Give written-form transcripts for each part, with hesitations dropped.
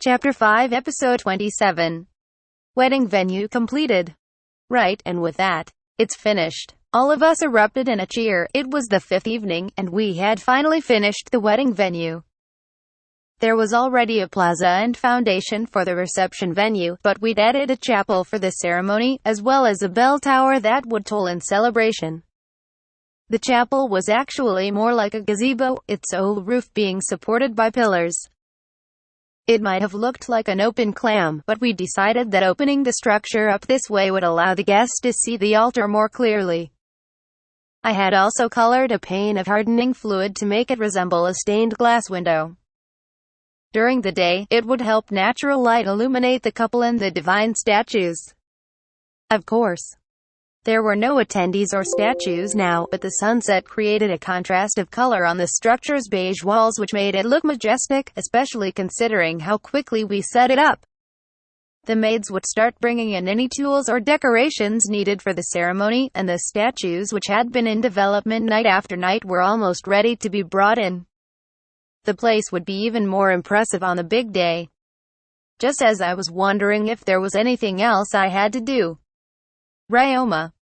Chapter 5, Episode 27. Wedding venue completed. Right, and with that, it's finished. All of us erupted in a cheer. It was the fifth evening, and we had finally finished the wedding venue. There was already a plaza and foundation for the reception venue, but we'd added a chapel for the ceremony, as well as a bell tower that would toll in celebration. The chapel was actually more like a gazebo, its old roof being supported by pillars. It might have looked like an open clam, but we decided that opening the structure up this way would allow the guests to see the altar more clearly. I had also colored a pane of hardening fluid to make it resemble a stained glass window. During the day, it would help natural light illuminate the couple and the divine statues. Of course, there were no attendees or statues now, but the sunset created a contrast of color on the structure's beige walls which made it look majestic, especially considering how quickly we set it up. The maids would start bringing in any tools or decorations needed for the ceremony, and the statues which had been in development night after night were almost ready to be brought in. The place would be even more impressive on the big day. Just as I was wondering if there was anything else I had to do. Ryoma.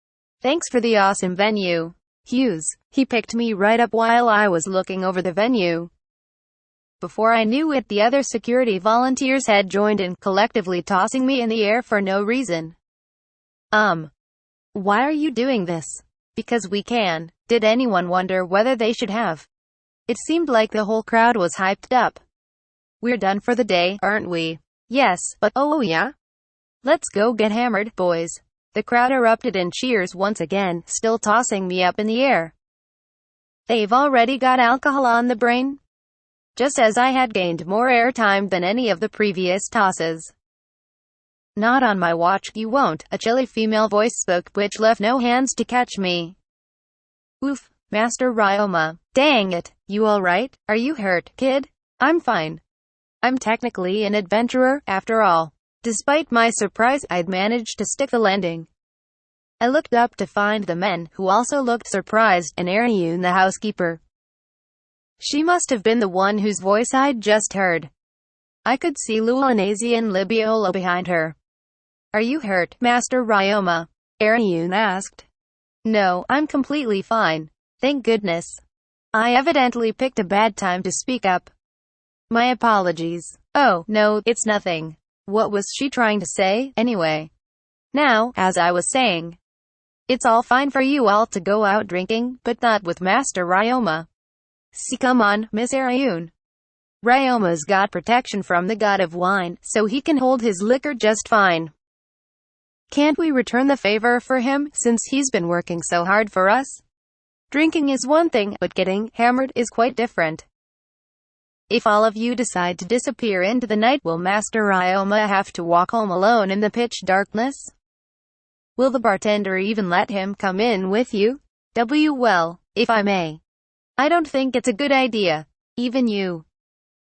Thanks for the awesome venue. Hughes. He picked me right up while I was looking over the venue. Before I knew it, the other security volunteers had joined in, collectively tossing me in the air for no reason. Why are you doing this? Because we can. Did anyone wonder whether they should have? It seemed like the whole crowd was hyped up. We're done for the day, aren't we? Yes, but oh yeah? Let's go get hammered, boys. The crowd erupted in cheers once again, still tossing me up in the air. They've already got alcohol on the brain? Just as I had gained more airtime than any of the previous tosses. Not on my watch, you won't, a chilly female voice spoke, which left no hands to catch me. Oof, Master Ryoma. Dang it, you alright? Are you hurt, kid? I'm fine. I'm technically an adventurer, after all. Despite my surprise, I'd managed to stick the landing. I looked up to find the men, who also looked surprised, and Ariune the housekeeper. She must have been the one whose voice I'd just heard. I could see Luanese and Libiola behind her. Are you hurt, Master Ryoma? Ariune asked. No, I'm completely fine. Thank goodness. I evidently picked a bad time to speak up. My apologies. Oh, no, it's nothing. What was she trying to say, anyway? Now, as I was saying, it's all fine for you all to go out drinking, but not with Master Ryoma. See, come on, Miss Ariune. Ryoma's got protection from the god of wine, so he can hold his liquor just fine. Can't we return the favor for him, since he's been working so hard for us? Drinking is one thing, but getting hammered is quite different. If all of you decide to disappear into the night, will Master Ryoma have to walk home alone in the pitch darkness? Will the bartender even let him come in with you? Well, if I may. I don't think it's a good idea. Even you.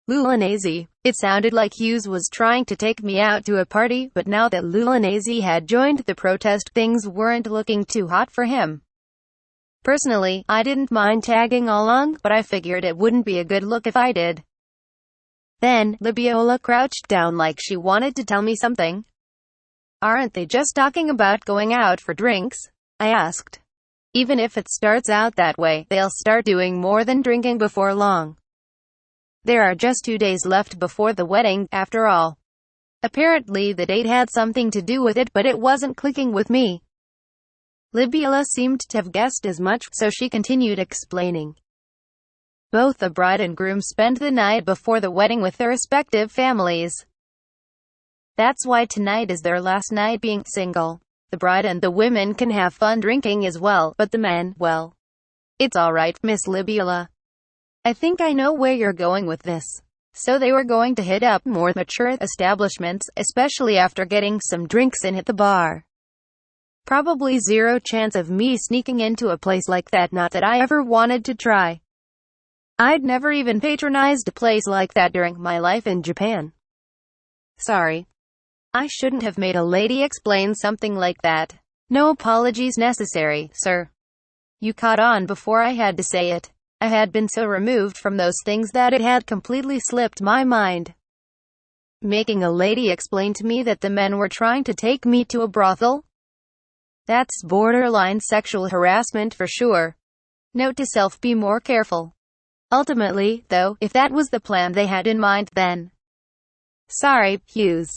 Luanese. It sounded like Hughes was trying to take me out to a party, but now that Luanese had joined the protest, things weren't looking too hot for him. Personally, I didn't mind tagging along, but I figured it wouldn't be a good look if I did. Then, Libiola crouched down like she wanted to tell me something. Aren't they just talking about going out for drinks? I asked. Even if it starts out that way, they'll start doing more than drinking before long. There are just 2 days left before the wedding, after all. Apparently the date had something to do with it, but it wasn't clicking with me. Libiola seemed to have guessed as much, so she continued explaining. Both the bride and groom spend the night before the wedding with their respective families. That's why tonight is their last night being single. The bride and the women can have fun drinking as well, but the men, well, it's alright, Miss Libiola. I think I know where you're going with this. So they were going to hit up more mature establishments, especially after getting some drinks in at the bar. Probably zero chance of me sneaking into a place like that, not that I ever wanted to try. I'd never even patronized a place like that during my life in Japan. Sorry. I shouldn't have made a lady explain something like that. No apologies necessary, sir. You caught on before I had to say it. I had been so removed from those things that it had completely slipped my mind. making a lady explain to me that the men were trying to take me to a brothel? That's borderline sexual harassment for sure. Note to self: be more careful. Ultimately, though, if that was the plan they had in mind, then sorry, Hughes.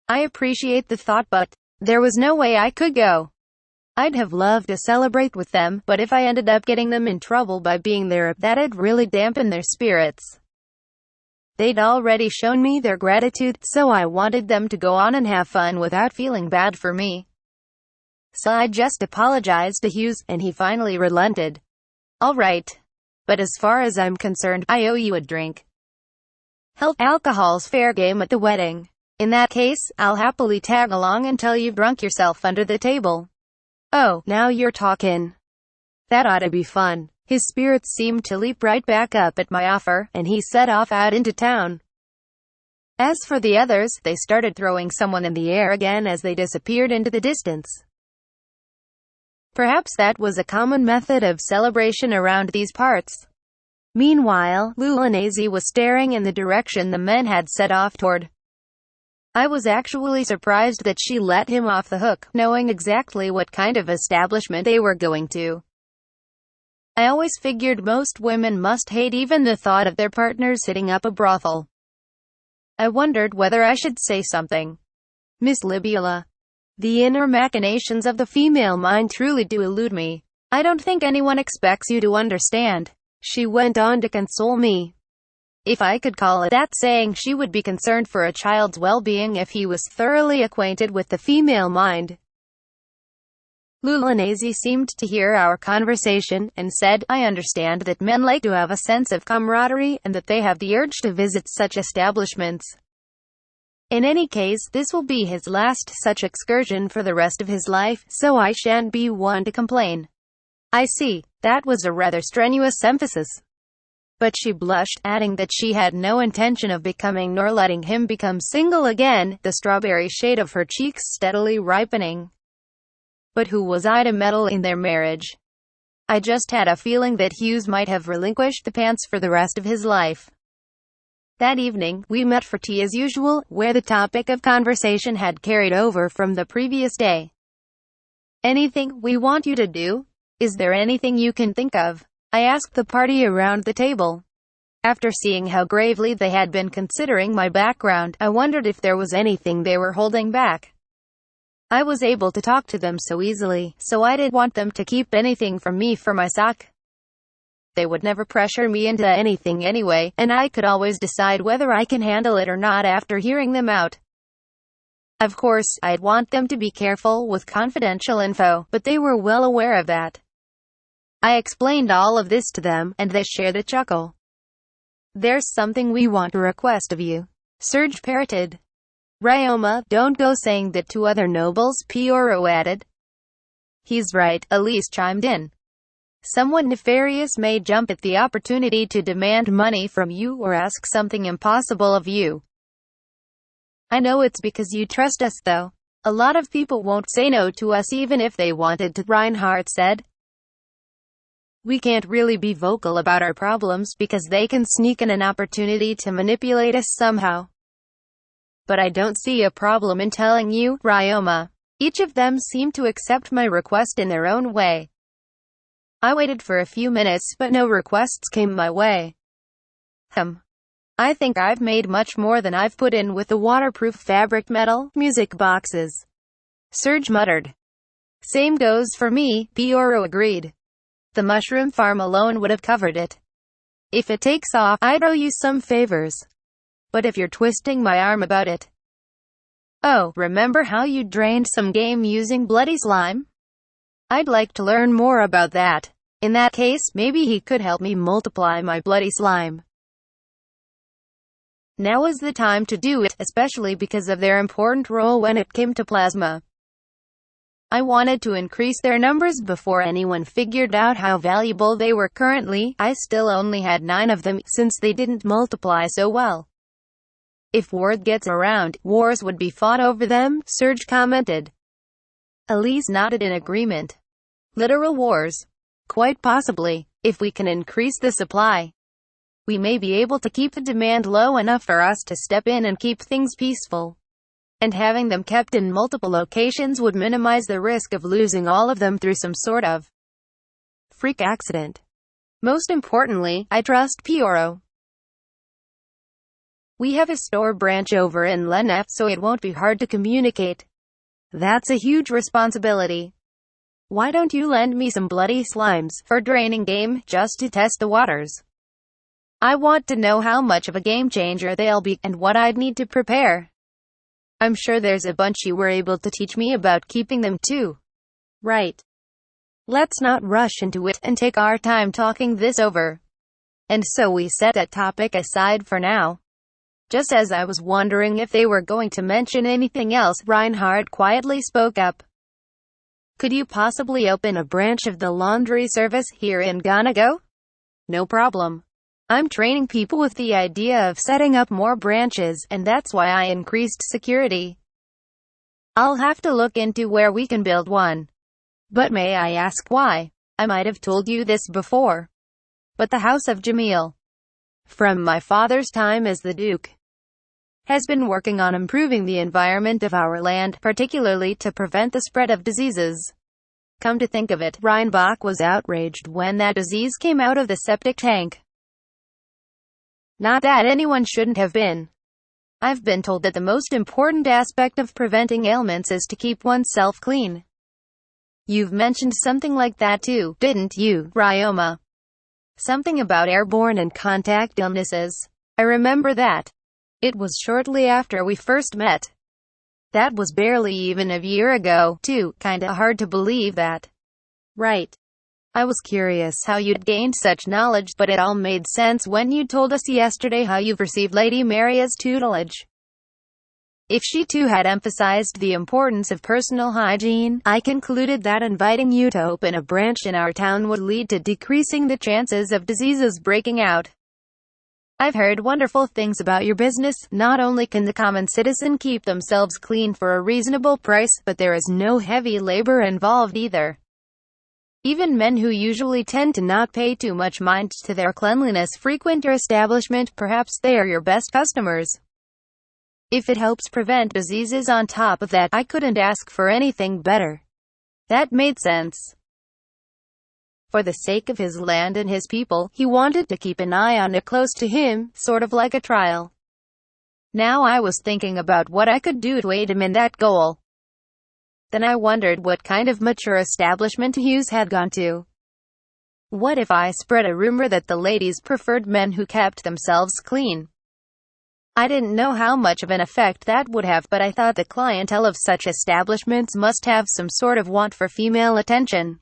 I appreciate the thought, but there was no way I could go. I'd have loved to celebrate with them, but if I ended up getting them in trouble by being there, that'd really dampen their spirits. They'd already shown me their gratitude, so I wanted them to go on and have fun without feeling bad for me. So I just apologized to Hughes, and he finally relented. All right. But as far as I'm concerned, I owe you a drink. Help, alcohol's fair game at the wedding. In that case, I'll happily tag along until you've drunk yourself under the table. Oh, now you're talking. That ought to be fun. His spirits seemed to leap right back up at my offer, and he set off out into town. As for the others, they started throwing someone in the air again as they disappeared into the distance. Perhaps that was a common method of celebration around these parts. Meanwhile, Lulanese was staring in the direction the men had set off toward. I was actually surprised that she let him off the hook, knowing exactly what kind of establishment they were going to. I always figured most women must hate even the thought of their partners hitting up a brothel. I wondered whether I should say something. Miss Libiola. The inner machinations of the female mind truly do elude me. I don't think anyone expects you to understand. She went on to console me. If I could call it that, saying she would be concerned for a child's well-being if he was thoroughly acquainted with the female mind. Lulanese seemed to hear our conversation, and said, I understand that men like to have a sense of camaraderie, and that they have the urge to visit such establishments. In any case, this will be his last such excursion for the rest of his life, so I shan't be one to complain. I see. That was a rather strenuous emphasis. But she blushed, adding that she had no intention of becoming nor letting him become single again, the strawberry shade of her cheeks steadily ripening. But who was I to meddle in their marriage? I just had a feeling that Hughes might have relinquished the pants for the rest of his life. That evening, we met for tea as usual, where the topic of conversation had carried over from the previous day. Anything we want you to do? Is there anything you can think of? I asked the party around the table. After seeing how gravely they had been considering my background, I wondered if there was anything they were holding back. I was able to talk to them so easily, so I didn't want them to keep anything from me for myself. They would never pressure me into anything anyway, and I could always decide whether I can handle it or not after hearing them out. Of course, I'd want them to be careful with confidential info, but they were well aware of that. I explained all of this to them, and they shared a chuckle. There's something we want to request of you, Serge parroted. Ryoma, don't go saying that to other nobles, Pioro added. He's right, Elise chimed in. Someone nefarious may jump at the opportunity to demand money from you or ask something impossible of you. I know it's because you trust us though. A lot of people won't say no to us even if they wanted to, Reinhardt said. We can't really be vocal about our problems because they can sneak in an opportunity to manipulate us somehow. But I don't see a problem in telling you, Ryoma. Each of them seemed to accept my request in their own way. I waited for a few minutes, but no requests came my way. I think I've made much more than I've put in with the waterproof fabric metal music boxes, Serge muttered. Same goes for me, Pioro agreed. The mushroom farm alone would have covered it. If it takes off, I'd owe you some favors. But if you're twisting my arm about it. Oh, remember how you drained some game using bloody slime? I'd like to learn more about that. In that case, maybe he could help me multiply my bloody slime. Now is the time to do it, especially because of their important role when it came to plasma. I wanted to increase their numbers before anyone figured out how valuable they were. Currently, I still only had 9 of them, since they didn't multiply so well. If word gets around, wars would be fought over them, Serge commented. Elise nodded in agreement. Literal wars? Quite possibly, if we can increase the supply. we may be able to keep the demand low enough for us to step in and keep things peaceful. And having them kept in multiple locations would minimize the risk of losing all of them through some sort of freak accident. Most importantly, I trust Pioro. We have a store branch over in Lenef, so it won't be hard to communicate. That's a huge responsibility. Why don't you lend me some bloody slimes for draining game, just to test the waters? I want to know how much of a game changer they'll be, and what I'd need to prepare. I'm sure there's a bunch you were able to teach me about keeping them too. Right. Let's not rush into it, and take our time talking this over. And so we set that topic aside for now. Just as I was wondering if they were going to mention anything else, Reinhard quietly spoke up. Could you possibly open a branch of the laundry service here in Ganago? No problem. I'm training people with the idea of setting up more branches, and that's why I increased security. I'll have to look into where we can build one. But may I ask why? I might have told you this before. But the House of Jamil, from my father's time as the Duke, has been working on improving the environment of our land, particularly to prevent the spread of diseases. Come to think of it, Reinbach was outraged when that disease came out of the septic tank. Not that anyone shouldn't have been. I've been told that the most important aspect of preventing ailments is to keep oneself clean. You've mentioned something like that too, didn't you, Ryoma? Something about airborne and contact illnesses. I remember that. It was shortly after we first met. That was barely even a year ago, too. Kinda hard to believe that. Right. I was curious how you'd gained such knowledge, but it all made sense when you told us yesterday how you've received Lady Maria's tutelage. If she too had emphasized the importance of personal hygiene, I concluded that inviting you to open a branch in our town would lead to decreasing the chances of diseases breaking out. I've heard wonderful things about your business. Not only can the common citizen keep themselves clean for a reasonable price, but there is no heavy labor involved either. Even men who usually tend to not pay too much mind to their cleanliness frequent your establishment. Perhaps they are your best customers. If it helps prevent diseases on top of that, I couldn't ask for anything better. That made sense. For the sake of his land and his people, he wanted to keep an eye on it close to him, sort of like a trial. Now I was thinking about what I could do to aid him in that goal. Then I wondered what kind of mature establishment Hughes had gone to. What if I spread a rumor that the ladies preferred men who kept themselves clean? I didn't know how much of an effect that would have, but I thought the clientele of such establishments must have some sort of want for female attention.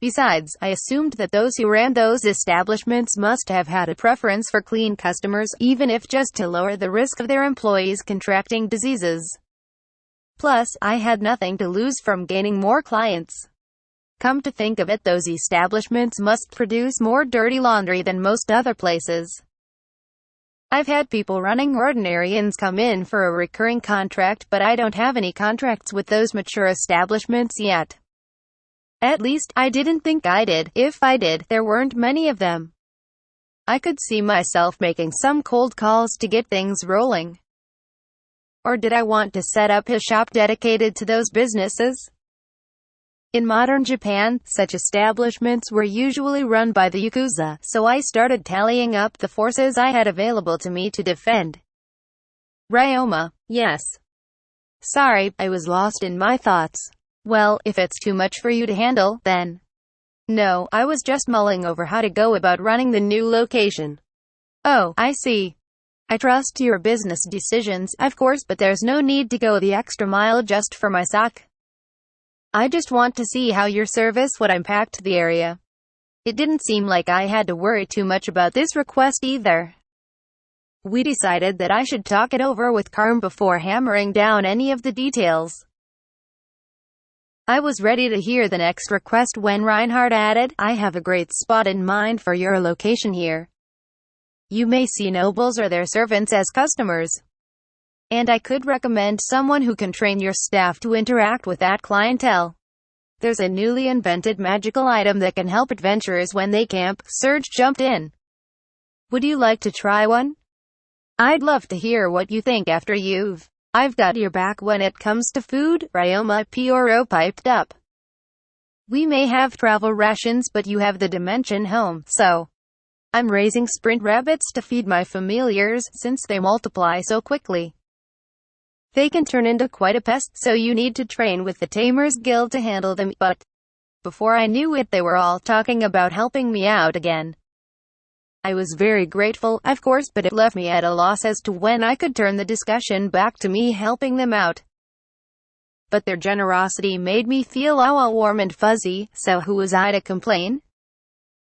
Besides, I assumed that those who ran those establishments must have had a preference for clean customers, even if just to lower the risk of their employees contracting diseases. Plus, I had nothing to lose from gaining more clients. Come to think of it, those establishments must produce more dirty laundry than most other places. I've had people running ordinary inns come in for a recurring contract, but I don't have any contracts with those mature establishments yet. At least, I didn't think I did. If I did, there weren't many of them. I could see myself making some cold calls to get things rolling. Or did I want to set up a shop dedicated to those businesses? In modern Japan, such establishments were usually run by the Yakuza, so I started tallying up the forces I had available to me to defend. Ryoma. Yes. Sorry, I was lost in my thoughts. Well, if it's too much for you to handle, then. No, I was just mulling over how to go about running the new location. Oh, I see. I trust your business decisions, of course, but there's no need to go the extra mile just for my sake. I just want to see how your service would impact the area. It didn't seem like I had to worry too much about this request either. We decided that I should talk it over with Karm before hammering down any of the details. I was ready to hear the next request when Reinhard added, I have a great spot in mind for your location here. You may see nobles or their servants as customers. And I could recommend someone who can train your staff to interact with that clientele. There's a newly invented magical item that can help adventurers when they camp. Serge jumped in. Would you like to try one? I'd love to hear what you think after I've got your back when it comes to food, Ryoma Pioro piped up. We may have travel rations, but you have the dimension home, so I'm raising sprint rabbits to feed my familiars, since they multiply so quickly. They can turn into quite a pest, so you need to train with the Tamers Guild to handle them. But before I knew it, they were all talking about helping me out again. I was very grateful, of course, but it left me at a loss as to when I could turn the discussion back to me helping them out. But their generosity made me feel all warm and fuzzy, so who was I to complain?